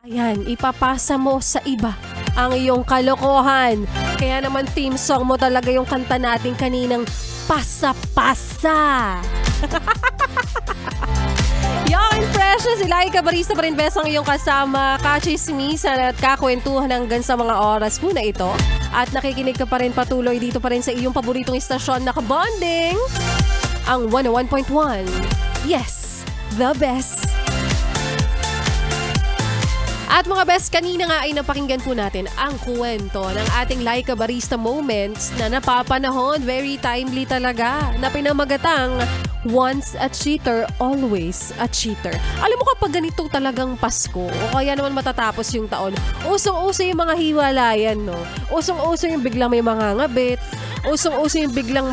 Ayan, ipapasa mo sa iba ang iyong kalokohan. Kaya naman theme song mo talaga yung kanta natin kaninang Pasa-Pasa. Young and Precious, Laika Barista pa rin bes ang iyong kasama, kachismisan at kakwentuhan hanggang sa mga oras po na ito. At nakikinig ka pa rin patuloy dito pa rin sa iyong paboritong istasyon na kabonding, ang 101.1. Yes, the best. At mga best, kanina nga ay napakinggan po natin ang kwento ng ating Laika Barista moments na napapanahon, very timely talaga, na pinamagatang once a cheater, always a cheater. Alam mo kapag ganito talagang Pasko, o kaya naman matatapos yung taon, usong-uso yung mga hiwalayan, no? Usong-uso yung biglang may mga ngabit, usong-uso yung biglang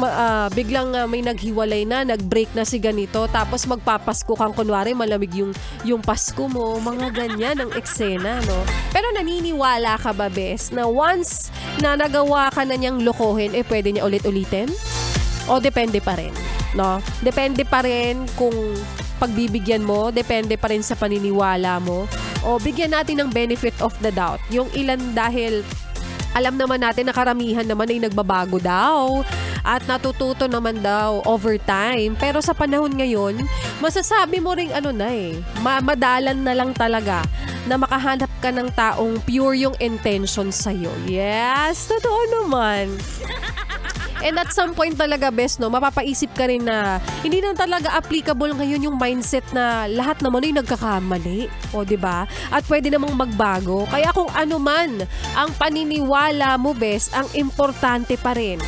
may naghiwalay na, nag-break na si ganito, tapos magpapasko kang kunwari malamig yung Pasko mo, mga ganyan ang eksena, no? Pero naniniwala ka ba, bes, na once na nagawa ka na niyang lokohin, pwede niya ulit-ulitin? O depende pa rin, no? Depende pa rin kung pagbibigyan mo, depende pa rin sa paniniwala mo, o bigyan natin ng benefit of the doubt. Yung ilan dahil alam naman natin na karamihan naman ay nagbabago daw at natututo naman daw over time. Pero sa panahon ngayon, masasabi mo ring madalan na lang talaga na makahanap ka ng taong pure yung intention sa'yo. Yes, totoo naman. And at some point talaga, bes, no, mapapaisip ka rin na hindi na talaga applicable ngayon yung mindset na lahat naman ay nagkakamali. O, diba? At pwede namang magbago. Kaya kung ano man ang paniniwala mo, bes, ang importante pa rin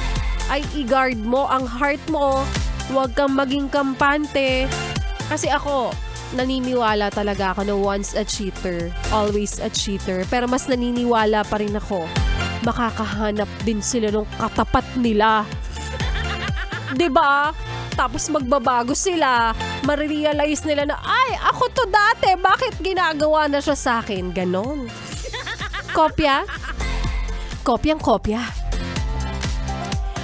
ay i-guard mo ang heart mo. Huwag kang maging kampante. Kasi ako, naniniwala talaga ako na once a cheater, always a cheater. Pero mas naniniwala pa rin ako, makakahanap din sila ng katapat nila. Diba? Tapos magbabago sila. Marirealize nila na, ay, ako to dati. Bakit ginagawa na siya sa akin? Ganon. Kopya? Kopyang-kopya.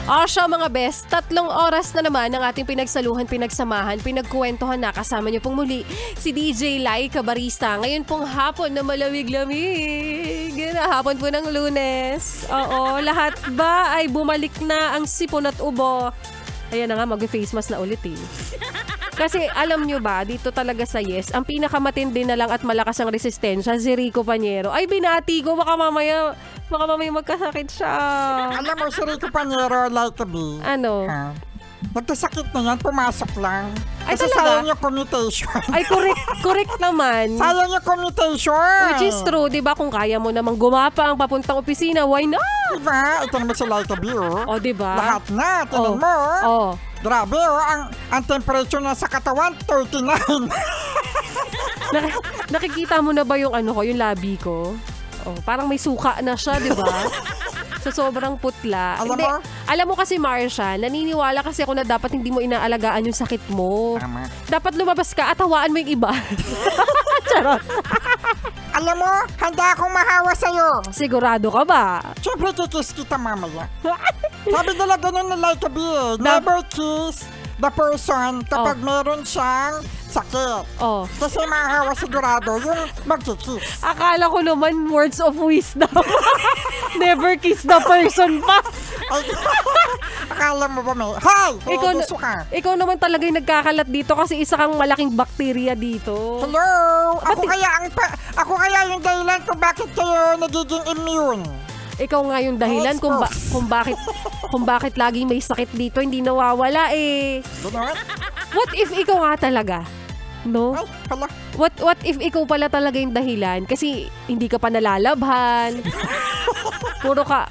O siya mga best, 3 oras na naman ang ating pinagsaluhan, pinagsamahan, pinagkuwentuhan na. Kasama niyo pong muli si DJ Laika Barista. Ngayon pong hapon na malamig-lamig. Hapon po ng Lunes. Oo, lahat ba ay bumalik na ang sipon at ubo? Ayan na nga, mag-face mask na ulit eh. Kasi alam nyo ba, dito talaga sa Yes, ang pinakamatindi na lang at malakas ang resistensya, si Rico Panyero. Ay, binati ko, baka mamaya magkasakit siya. Alam mo, si Rico Panyero, like B. Ano? Nagkasakit na yan, pumasok lang. Ay, kasi talaga? sayang yung commutation. Ay, correct naman. Sayang yung commutation. Which is true, di ba? Kung kaya mo namang gumapang papuntang opisina, why not? Diba? Ito naman si Like B, oh. O, di ba? Lahat na, tinan mo, oh. Grabe, oh. Ang temperature na sa katawan, 39. Nakikita mo na ba yung yung labi ko? Oh, parang may suka na siya, di ba? So, sobrang putla. Alam mo kasi, Marsha, naniniwala kasi ako na dapat hindi mo inaalagaan yung sakit mo. Tama. Dapat lumabas ka at hawaan mo yung iba. Charot. Alam mo, handa akong mahawa sa'yo. Sigurado ka ba? Siyempre, kikis kita mamaya. Sabi nila ganun na Like B, eh. Never kiss the person kapag meron siyang sakit. Oh. Kasi mahahawa sigurado yung magkikiss. Akala ko naman words of wisdom. Never kiss the person pa. Ay, akala mo ba may, hi! Ikaw naman talaga yung nagkakalat dito kasi isa kang malaking bakterya dito. Hello! Ako kaya yung dahilan kung bakit kayo nagiging immune. Ikaw nga yung dahilan kung bakit laging may sakit dito, hindi nawawala eh. What if ikaw nga talaga? No? Ay, hala. What if ikaw pala talaga yung dahilan? Kasi hindi ka pa nalalabhan. Puro ka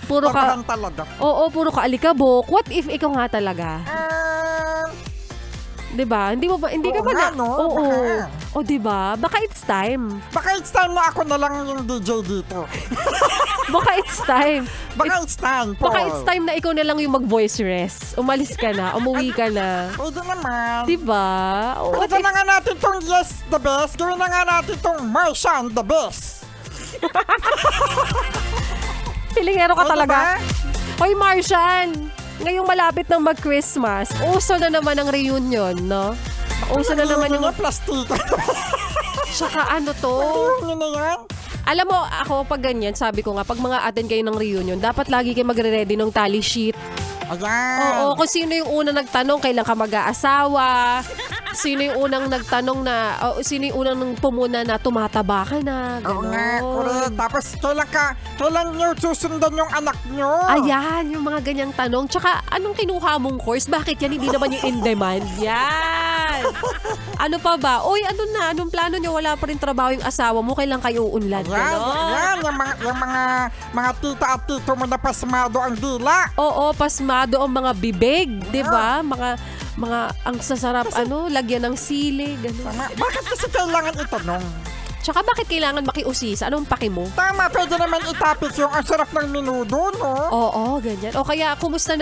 talaga. Oo, puro ka alikabok. What if ikaw nga talaga? 'Di ba? Hindi ka pa na. No? Oo. O 'di ba? Baka it's time. Baka it's time na ako na lang yung DJ dito. Baka it's time. Baka it's time po. Baka it's time na ikaw na lang yung mag-voice rest. Umalis ka na, umuwi ka na. Pwede naman. 'Di ba? Pwede na nga natin tong Yes the Best. Gawin na nga natin tong Marshan the Best. Pilingero ka talaga. Hoy, Marshan! Ngayong malapit ng mag-Christmas, uso na naman ang reunion, no? Uso na naman yung plastika. Tsaka ano to? Reunion na yan? Alam mo, ako pag ganyan, sabi ko nga, pag mga attend kayo ng reunion, dapat lagi kayo magre-ready ng tally sheet. Ayan. Oo, kung sino yung unang nagtanong, kailan ka mag-aasawa. Sino yung unang nagtanong na, sino yung unang pumuna na tumataba ka na. Oo Ganon. nga, correct. Tapos kailan nyo susundan yung anak nyo? Ayan, yung mga ganyang tanong. Tsaka, anong kinuha mong course? Bakit yan? Hindi naman yung in-demand. Yan. Ano pa ba? Uy, anong plano nyo? Wala pa rin trabaho yung asawa mo. Kailan kayo uunlad? Yan, yung mga tita at tito mo na pasmado ang dila. Oo, pasmado ang mga bibig, 'di ba? Mga ang sasarap lagyan ng sili, ganun. Tama. Bakit kasi kailangan itanong? Tsaka bakit kailangan makiusisa? Anong paki mo? Tama, pwede naman itapik yung ang sarap ng minudo, no? Oo, ganyan. O kaya kumusta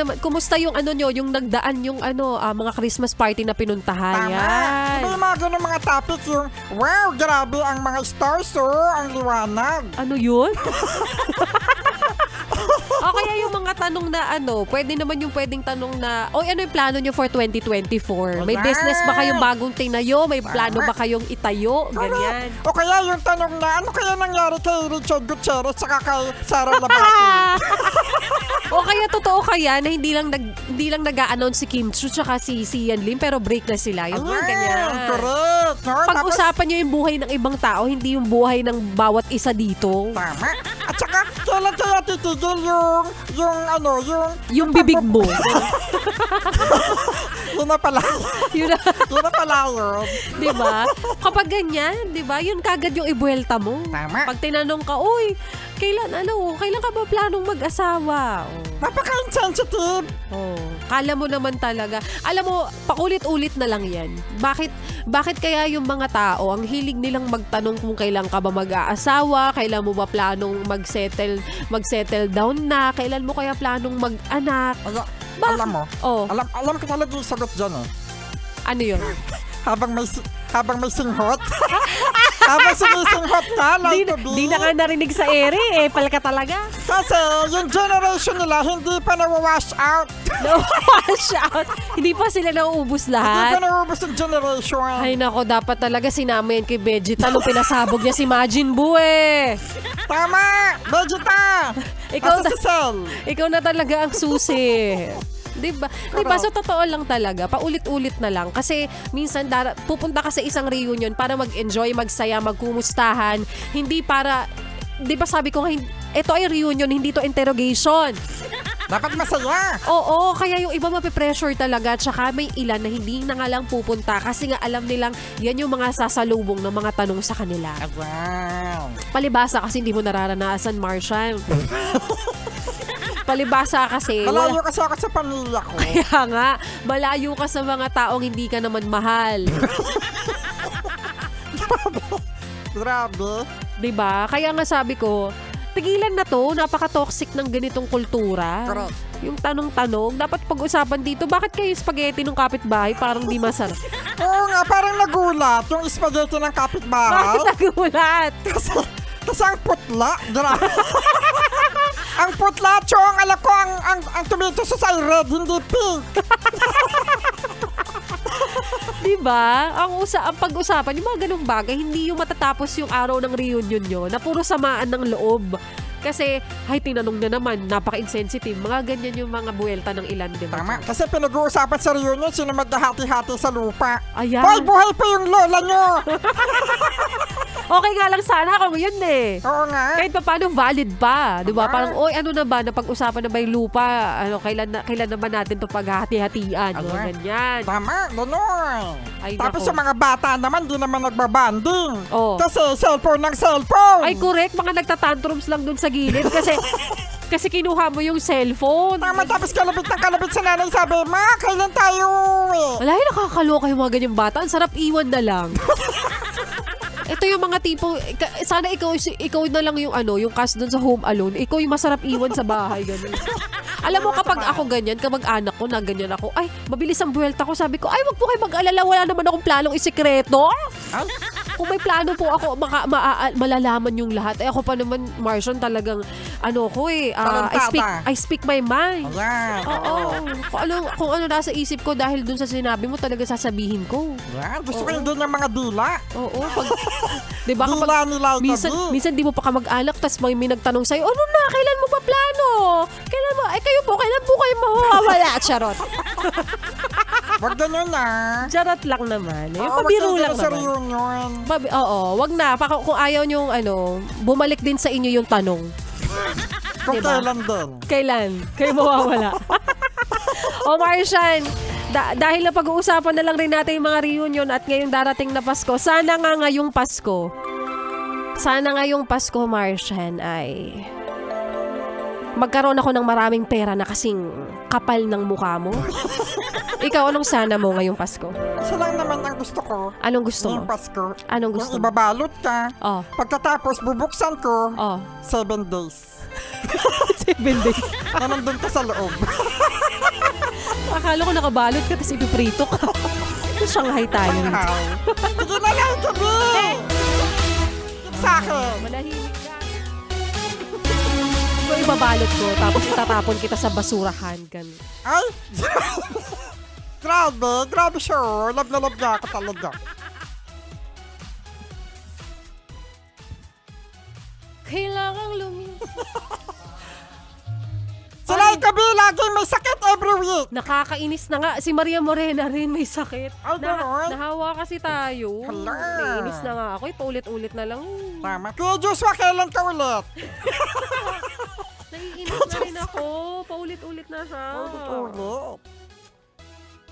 yung yung nagdaan yung mga Christmas party na pinuntahan. Tama. Yan. May mga ganun mga topic yung, wow, grabe ang mga stars, ang liwanag. Ano yun? O kaya yung mga tanong na pwede naman yung pwedeng tanong na, oy, ano yung plano nyo for 2024? May Ayan. business ba kayong bagong tinayo? May plano ba kayong itayo? Ganyan. O kaya yung tanong na, ano kaya nangyari kay Richard Gutierrez saka kay Sara Labati? O kaya totoo kaya na hindi lang nag-a-announce si Kim Chu tsaka si Yan Lim pero break na sila. Yung mga ganyan. Correct. No? Pag-usapan nyo yung buhay ng ibang tao, hindi yung buhay ng bawat isa dito. Tama. At saka, kailan kaya titigil Yung bibig mo. Yun na pala. Yun na. Yun na pala yun. Diba? Kapag ganyan, diba? Yun kagad yung ibuelta mo. Tama. Pag tinanong ka, uy, kailan ka ba planong mag-asawa? Napaka-insensitive. Kala mo naman talaga. Alam mo, paulit-ulit na lang yan. Bakit kaya yung mga tao, ang hilig nilang magtanong kung kailan ka ba mag-aasawa, kailan mo ba planong mag-settle down na, kailan mo kaya planong mag-anak? Alam mo, alam ko talaga yung sagot dyan eh. Ano yun? Habang may singhot. Habang sinisinghot ka, like to be. Di na ka narinig sa ere eh. Palka talaga. Kasi yung generation nila, hindi pa na-wash out. Na-wash out. Hindi pa sila nauubos Hindi lahat. pa na-wash yung generation. Ay nako, dapat talaga sinama yan kay Vegeta nung pinasabog niya si Majin Buu eh. Tama! Vegeta! Ikaw na talaga ang susi. Diba? So totoo lang talaga. Paulit-ulit na lang. Kasi minsan pupunta ka sa isang reunion para mag-enjoy, magsaya, magkumustahan. Hindi para, diba sabi ko, ito ay reunion, hindi to interrogation. Dapat masaya. Oo, kaya yung iba mape-pressure talaga. Tsaka may ilan na hindi na nga lang pupunta kasi nga alam nilang yan yung mga sasalubong ng mga tanong sa kanila. Wow. Palibasa kasi hindi mo nararanasan, Marshall. Palibasa kasi. Malayo kasi ako sa pamilya ko. Kaya nga, malayo ka sa mga taong hindi ka naman mahal. Grabe. Diba? Kaya nga sabi ko, tigilan na to, napaka-toxic ng ganitong kultura. Correct. Yung tanong-tanong, dapat pag-usapan dito, bakit kayo spaghetti ng kapitbahay parang di masarap? Oo nga, parang nagulat yung spaghetti ng kapitbahay. Bakit nagulat? Kasi ang putla. Grabe. Ang putla, chong, alam ko, ang tumitosos ay red, hindi pink. Diba? Ang pag-usapan, yung mga ganung bagay, hindi yung matatapos yung araw ng reunion nyo na puro samaan ng loob. Kasi, tinanong na naman, napaka-insensitive. Mga ganyan yung mga buwelta ng ilan, di ba? Tama. Kasi pinag-uusapan sa reunion, sino maghahati-hati sa lupa. Ayan. Hoy, buhay pa yung lola nyo! Okay nga lang sana kung yun eh. Oo nga. Kahit pa paano valid pa. Di ba? Parang, ano na ba, napag-usapan na ba yung lupa? Kailan naman natin ito paghahati-hatian? Ganyan. Tama, gano'n. Ay, tapos nako. yung mga bata naman, di naman nagbabanding. Oh. Kasi cellphone ng cellphone. Ay, correct. Mga nagtatantrums lang dun sa gilid. Kasi kinuha mo yung cellphone. Tama, tapos kalabit sa nanay, sabi, ma, kailan tayo uwi? Wala, nakakaloka yung mga ganyang bata. Ang sarap iwan na lang. Ito yung mga tipo, sana ikaw na lang yung cast doon sa Home Alone. Ikaw yung masarap iwan sa bahay. Ganun. Alam mo, kapag ako ganyan, kapag anak ko na ganyan ako, ay, mabilis ang buwelta ko. Sabi ko, ay, wag po kayo mag-alala. Wala naman akong planong isikreto. Kung may plano po ako, malalaman yung lahat. Eh ako pa naman, Martian, talagang, I speak my mind. Ayan. Oo. Kung ano nasa isip ko dahil dun sa sinabi mo, talaga sasabihin ko. Ayan. Gusto ko yung din yung mga dila. Oo. Diba Dila ni Laika B. Minsan di mo pa kamag-alak, tas may nagtanong sa'yo, ano na, kailan mo pa plano? Kailan po kayo mawawala? Charot. Wag ganun na. Charot lang naman. Pabiro lang naman. Reunion. Wag na. Kung ayaw nyong bumalik din sa inyo yung tanong. Kung diba? kailan din. Kailan? Kayo mawawala. Martian, dahil na pag-uusapan na lang rin natin yung mga reunion at ngayong darating na Pasko, sana nga ngayong Pasko, Martian, ay magkaroon ako ng maraming pera na kasing kapal ng mukha mo. Ikaw, anong sana mo ngayong Pasko? Isa lang naman ang gusto ko. Anong gusto mo? Ngayong Pasko. Anong gusto mo? Yung ibabalot ka. Oh. Pagkatapos, bubuksan ko. 7 days. 7 days. Na nandun ka sa loob. Akala ko nakabalot ka, tapos ipiprito ka. Shanghai tayo. Sige na lang, Gabi! Sa akin. Manahimik ka. Ito ibabalot ko, tapos itatapon kita sa basurahan. Ganun. Ay! Grabe siya. Love na love niya ako talaga. Kailangang lumis. Si Laika B, lagi may sakit every week. Nakakainis na nga. Si Maria Morena rin may sakit. Ay, gano'n? Nahawa kasi tayo. Hala. Nainis na nga ako. Paulit-ulit na lang. Tama. Kuya Joshua, kailan ka ulit? Naiinis na rin ako. Paulit-ulit na siya. Ulit.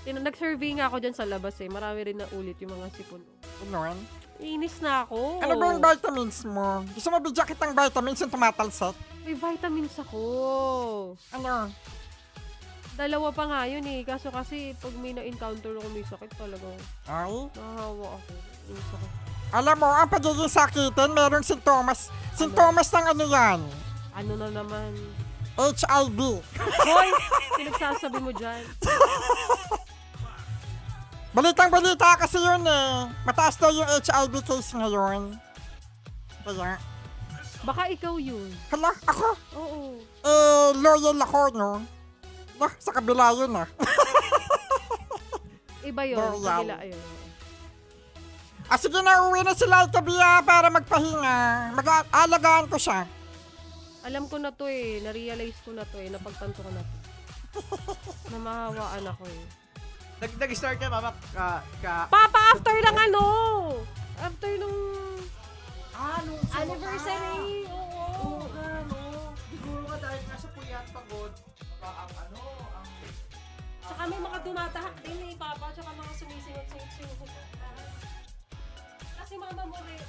Nag-survey nga ako dyan sa labas eh. Marami rin na ulit yung mga sipon. Gano'n? Inis na ako. Ano ba yung vitamins mo? Gusto mo bigyan kitang vitamins yung tumatalsik? May vitamins ako. Ano? 2 pa nga yun eh. Kaso kasi pag may na-encounter ako may sakit talaga. Ay? Nahahawa ako. Inis ako. Alam mo, ang pagiging sakitin, merong sintomas. Sintomas ng ano yan? Ano na naman? HIV. Hoy! Pinagsasabi mo dyan. Balitang-balita kasi yun eh. Mataas daw yung HIV case ngayon. Kaya, Baka ikaw yun. hala, ako? Oo. Loyal ako, no? Sa kabila yun ah. Iba yun. Loyal. Kabila yun. Sige na, uwi na si Laika B para magpahinga. Mag-aalagaan ko siya. Alam ko na to eh. Na-realize ko na to eh. Napagtanto ko na to. Na mahawaan ako eh. Nag-start ka, mama, Papa, after ng ano? After nung nung anniversary. Oo. Siguro nga dahil nasa puyat pagod, ang Tsaka may mga dumatahak din eh, Papa. Tsaka mga sumisingot-singot. Kasi mama mo rin.